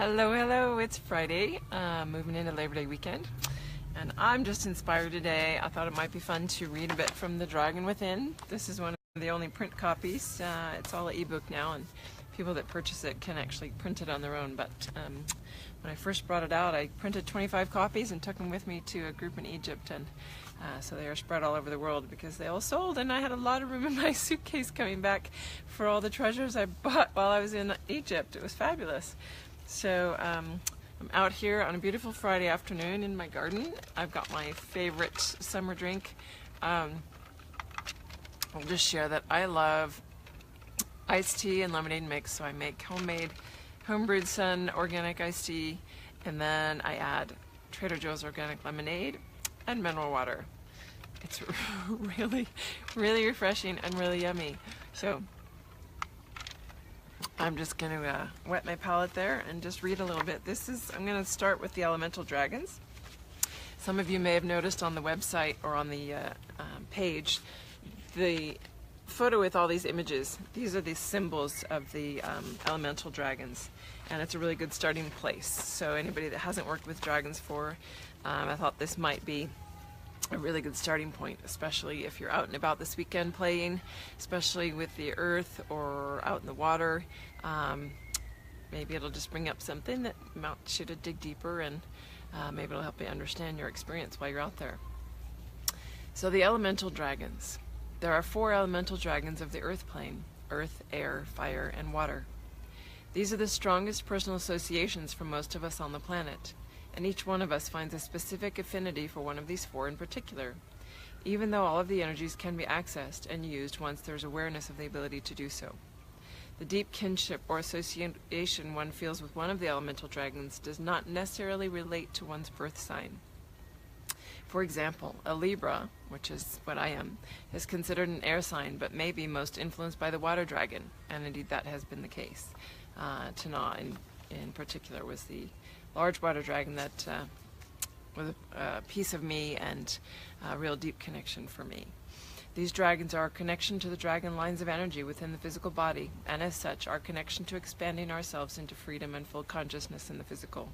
Hello, hello, it's Friday, moving into Labor Day weekend, and I'm just inspired today. I thought it might be fun to read a bit from The Dragon Within. This is one of the only print copies. It's all an ebook now, and people that purchase it can actually print it on their own, but when I first brought it out, I printed 25 copies and took them with me to a group in Egypt, and so they are spread all over the world because they all sold, and I had a lot of room in my suitcase coming back for all the treasures I bought while I was in Egypt. It was fabulous. So I'm out here on a beautiful Friday afternoon in my garden. I've got my favorite summer drink. I'll just share that I love iced tea and lemonade mix, so I make homemade, homebrewed Sun organic iced tea, and then I add Trader Joe's organic lemonade and mineral water. It's really, really refreshing and really yummy. So I'm just going to wet my palate there and just read a little bit. I'm going to start with the Elemental Dragons. Some of you may have noticed on the website or on the page the photo with all these images. These are the symbols of the Elemental Dragons, and it's a really good starting place. So anybody that hasn't worked with dragons before, I thought this might be a really good starting point, especially if you're out and about this weekend playing, especially with the earth or out in the water. Maybe it'll just bring up something that mounts you to dig deeper, and maybe it'll help you understand your experience while you're out there. So the Elemental Dragons. There are 4 elemental dragons of the earth plane: earth, air, fire, and water. These are the strongest personal associations for most of us on the planet, and each one of us finds a specific affinity for one of these 4 in particular, even though all of the energies can be accessed and used once there's awareness of the ability to do so. The deep kinship or association one feels with one of the elemental dragons does not necessarily relate to one's birth sign. For example, a Libra, which is what I am, is considered an air sign, but may be most influenced by the water dragon, and indeed that has been the case. Tana, in particular, was the large water dragon that was a piece of me and a real deep connection for me. These dragons are our connection to the dragon lines of energy within the physical body, and as such, our connection to expanding ourselves into freedom and full consciousness in the physical.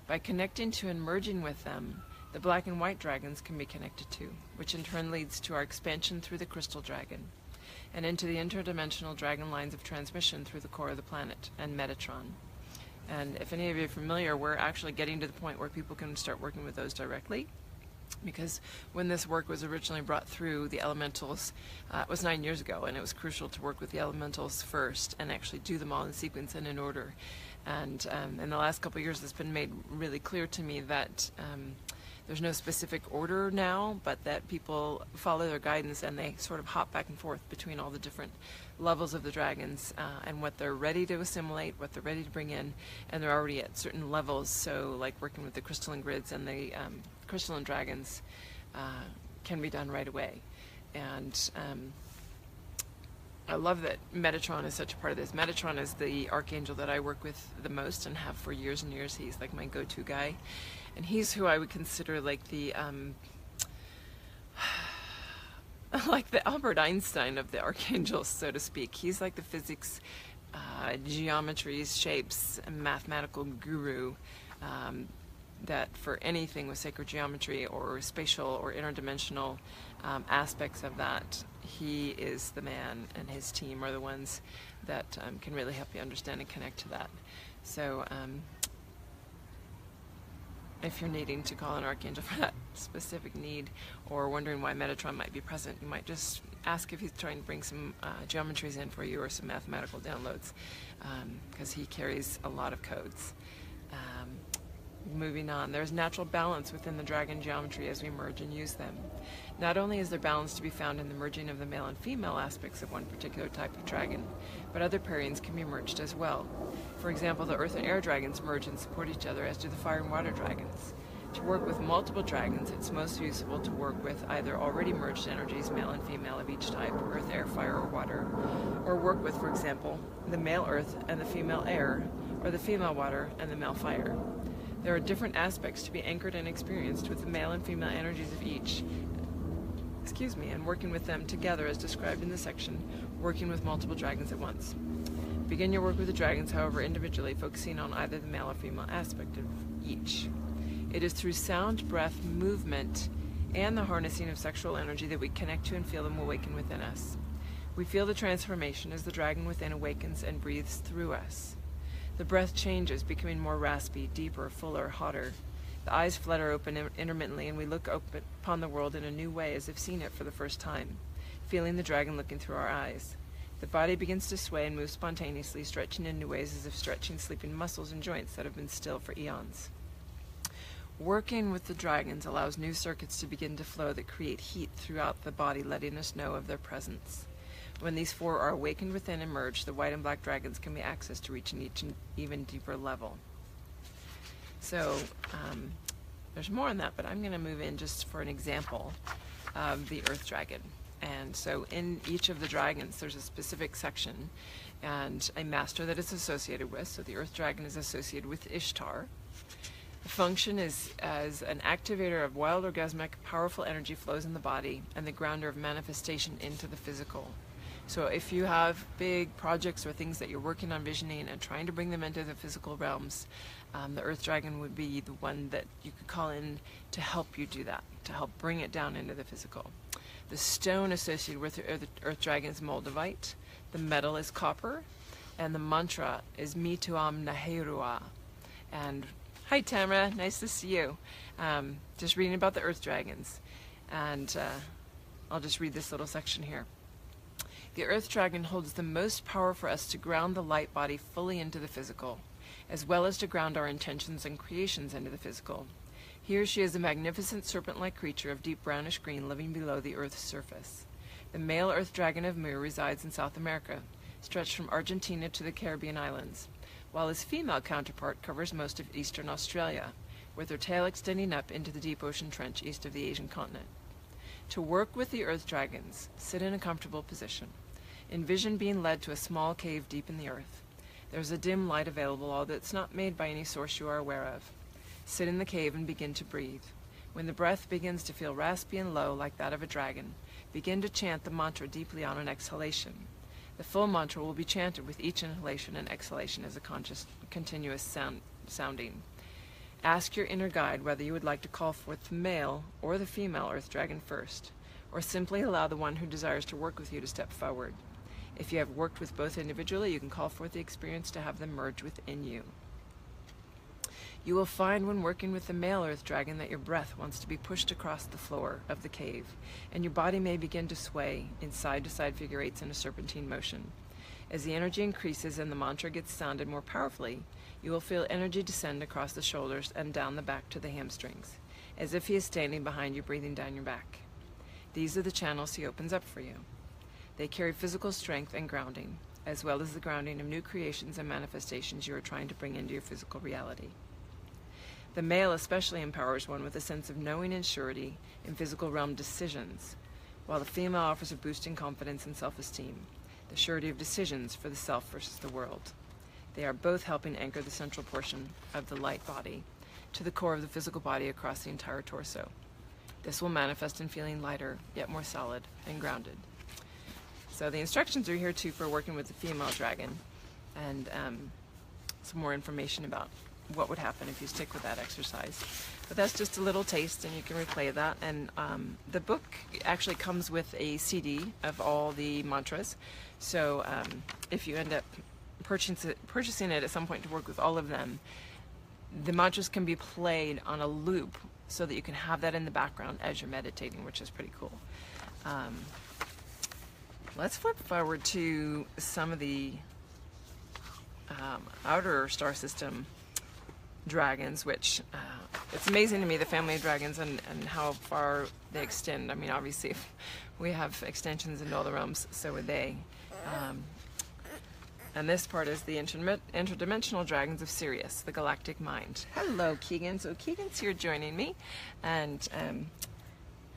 By connecting to and merging with them, the black and white dragons can be connected to, which in turn leads to our expansion through the crystal dragon, and into the interdimensional dragon lines of transmission through the core of the planet, and Metatron. And if any of you are familiar, we're actually getting to the point where people can start working with those directly, because when this work was originally brought through the elementals, it was 9 years ago, and it was crucial to work with the elementals first and actually do them all in sequence and in order. And in the last couple of years, it's been made really clear to me that there's no specific order now, but that people follow their guidance and they sort of hop back and forth between all the different levels of the dragons and what they're ready to assimilate, what they're ready to bring in, and they're already at certain levels. So like working with the crystalline grids and the crystalline dragons can be done right away. And I love that Metatron is such a part of this. Metatron is the archangel that I work with the most and have for years and years. He's like my go-to guy. And he's who I would consider like the like the Albert Einstein of the archangels, so to speak. He's like the physics, geometries, shapes, and mathematical guru that for anything with sacred geometry or spatial or interdimensional aspects of that, he is the man, and his team are the ones that can really help you understand and connect to that. So if you're needing to call an archangel for that specific need, or wondering why Metatron might be present, you might just ask if he's trying to bring some geometries in for you or some mathematical downloads, because he carries a lot of codes. Moving on, there's natural balance within the dragon geometry as we merge and use them. Not only is there balance to be found in the merging of the male and female aspects of one particular type of dragon, but other pairings can be merged as well. For example, the earth and air dragons merge and support each other, as do the fire and water dragons. To work with multiple dragons, it's most useful to work with either already merged energies, male and female of each type, earth, air, fire, or water, or work with, for example, the male earth and the female air, or the female water and the male fire. There are different aspects to be anchored and experienced with the male and female energies of each, and working with them together as described in the section, Working with Multiple Dragons at Once. Begin your work with the dragons, however, individually, focusing on either the male or female aspect of each. It is through sound, breath, movement, and the harnessing of sexual energy that we connect to and feel them awaken within us. We feel the transformation as the dragon within awakens and breathes through us. The breath changes, becoming more raspy, deeper, fuller, hotter. The eyes flutter open intermittently, and we look upon the world in a new way, as if seeing it for the first time, feeling the dragon looking through our eyes. The body begins to sway and move spontaneously, stretching in new ways as if stretching sleeping muscles and joints that have been still for eons. Working with the dragons allows new circuits to begin to flow that create heat throughout the body, letting us know of their presence. When these four are awakened within and merged, the white and black dragons can be accessed to reach an even deeper level. So there's more on that, but I'm going to move in just for an example of the earth dragon. And so in each of the dragons, there's a specific section and a master that it's associated with. So the earth dragon is associated with Ishtar. The function is as an activator of wild, orgasmic, powerful energy flows in the body and the grounder of manifestation into the physical. So if you have big projects or things that you're working on visioning and trying to bring them into the physical realms, the earth dragon would be the one that you could call in to help you do that, to help bring it down into the physical. The stone associated with the earth dragon is moldavite, the metal is copper, and the mantra is Mituam Naherua. And hi Tamara, nice to see you. Just reading about the earth dragons. And I'll just read this little section here. The earth dragon holds the most power for us to ground the light body fully into the physical, as well as to ground our intentions and creations into the physical. He or she is a magnificent serpent-like creature of deep brownish green living below the earth's surface. The male earth dragon of Mu resides in South America, stretched from Argentina to the Caribbean islands, while his female counterpart covers most of eastern Australia, with her tail extending up into the deep ocean trench east of the Asian continent. To work with the earth dragons, sit in a comfortable position. Envision being led to a small cave deep in the earth. There's a dim light available, although it's not made by any source you are aware of. Sit in the cave and begin to breathe. When the breath begins to feel raspy and low like that of a dragon, begin to chant the mantra deeply on an exhalation. The full mantra will be chanted with each inhalation and exhalation as a continuous sounding. Ask your inner guide whether you would like to call forth the male or the female earth dragon first, or simply allow the one who desires to work with you to step forward. If you have worked with both individually, you can call forth the experience to have them merge within you. You will find when working with the male earth dragon that your breath wants to be pushed across the floor of the cave, and your body may begin to sway in side-to-side figure eights in a serpentine motion. As the energy increases and the mantra gets sounded more powerfully, you will feel energy descend across the shoulders and down the back to the hamstrings, as if he is standing behind you, breathing down your back. These are the channels he opens up for you. They carry physical strength and grounding, as well as the grounding of new creations and manifestations you are trying to bring into your physical reality. The male especially empowers one with a sense of knowing and surety in physical realm decisions, while the female offers a boost in confidence and self-esteem, the surety of decisions for the self versus the world. They are both helping anchor the central portion of the light body to the core of the physical body across the entire torso. This will manifest in feeling lighter, yet more solid and grounded. So the instructions are here too for working with the female dragon, and some more information about what would happen if you stick with that exercise. But that's just a little taste, and you can replay that. And the book actually comes with a CD of all the mantras. So if you end up purchasing it at some point to work with all of them, the mantras can be played on a loop so that you can have that in the background as you're meditating, which is pretty cool. Let's flip forward to some of the outer star system dragons, which it's amazing to me, the family of dragons, and how far they extend. I mean, obviously, if we have extensions into all the realms, so would they. And this part is the interdimensional dragons of Sirius, the galactic mind. Hello, Keegan. So Keegan's here joining me, and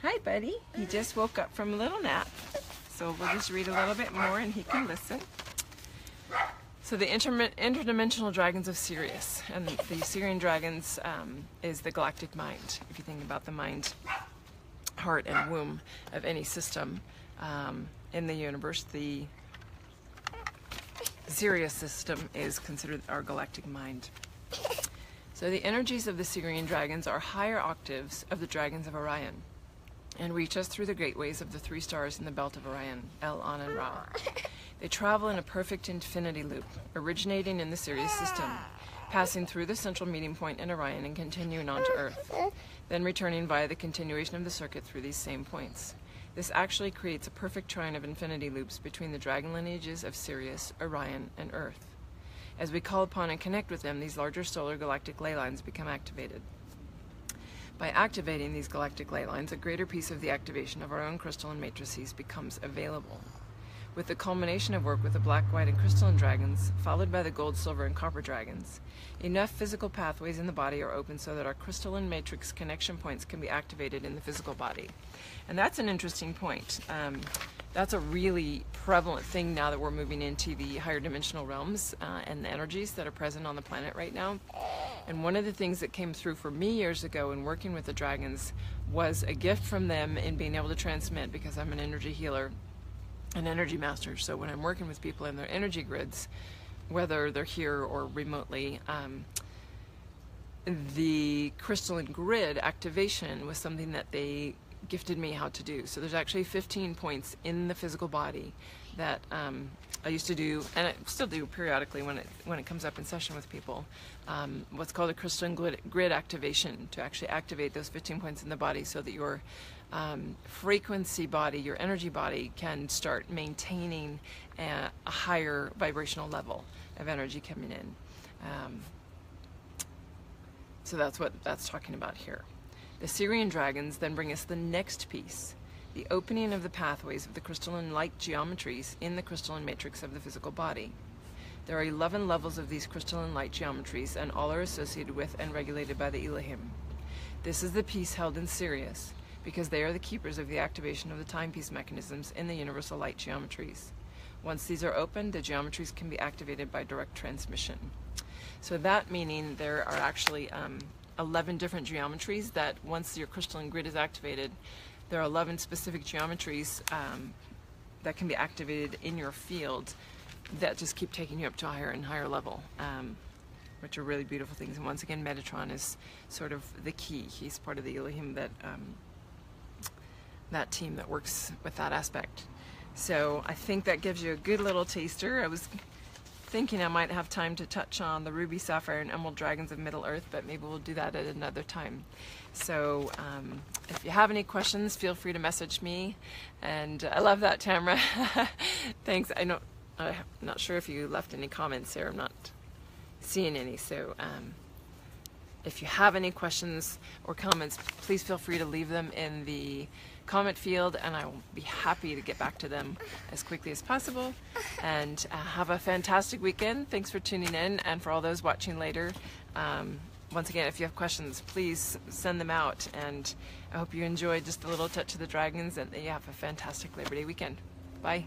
hi, buddy. He just woke up from a little nap. So we'll just read a little bit more and he can listen. So the interdimensional dragons of Sirius, and the Sirian Dragons is the galactic mind. If you think about the mind, heart, and womb of any system in the universe, the Sirius system is considered our galactic mind. So the energies of the Sirian Dragons are higher octaves of the Dragons of Orion, and reach us through the gateways of the 3 stars in the belt of Orion, El, An, and Ra. They travel in a perfect infinity loop, originating in the Sirius system, passing through the central meeting point in Orion and continuing on to Earth, then returning via the continuation of the circuit through these same points. This actually creates a perfect trine of infinity loops between the dragon lineages of Sirius, Orion, and Earth. As we call upon and connect with them, these larger solar galactic ley lines become activated. By activating these galactic ley lines, a greater piece of the activation of our own crystalline matrices becomes available. With the culmination of work with the black, white, and crystalline dragons, followed by the gold, silver, and copper dragons, enough physical pathways in the body are open so that our crystalline matrix connection points can be activated in the physical body. And that's an interesting point. That's a really prevalent thing now that we're moving into the higher dimensional realms and the energies that are present on the planet right now. And one of the things that came through for me years ago in working with the dragons was a gift from them in being able to transmit, because I'm an energy healer, an energy master. So when I'm working with people in their energy grids, whether they're here or remotely, the crystalline grid activation was something that they gifted me how to do. So there's actually 15 points in the physical body that I used to do, and I still do periodically when it comes up in session with people, what's called a crystalline grid activation, to actually activate those 15 points in the body so that your frequency body, your energy body, can start maintaining a higher vibrational level of energy coming in. So that's what that's talking about here. The Sirian Dragons then bring us the next piece, the opening of the pathways of the crystalline light geometries in the crystalline matrix of the physical body. There are 11 levels of these crystalline light geometries, and all are associated with and regulated by the Elohim. This is the piece held in Sirius, because they are the keepers of the activation of the timepiece mechanisms in the universal light geometries. Once these are opened, the geometries can be activated by direct transmission. So that meaning there are actually 11 different geometries that once your crystalline grid is activated, there are 11 specific geometries that can be activated in your field that just keep taking you up to a higher and higher level, which are really beautiful things. And once again, Metatron is sort of the key. He's part of the Elohim, that team that works with that aspect. So I think that gives you a good little taster. I was thinking I might have time to touch on the Ruby, Sapphire, and Emerald Dragons of Middle Earth, but maybe we'll do that at another time. So if you have any questions, feel free to message me. And I love that, Tamara. Thanks. I'm not sure if you left any comments there. I'm not seeing any. So if you have any questions or comments, please feel free to leave them in the comment field, and I will be happy to get back to them as quickly as possible. And have a fantastic weekend. Thanks for tuning in, and for all those watching later, once again, if you have questions, please send them out, and I hope you enjoyed just a little touch of the dragons, and that you have a fantastic Labor Day weekend. Bye.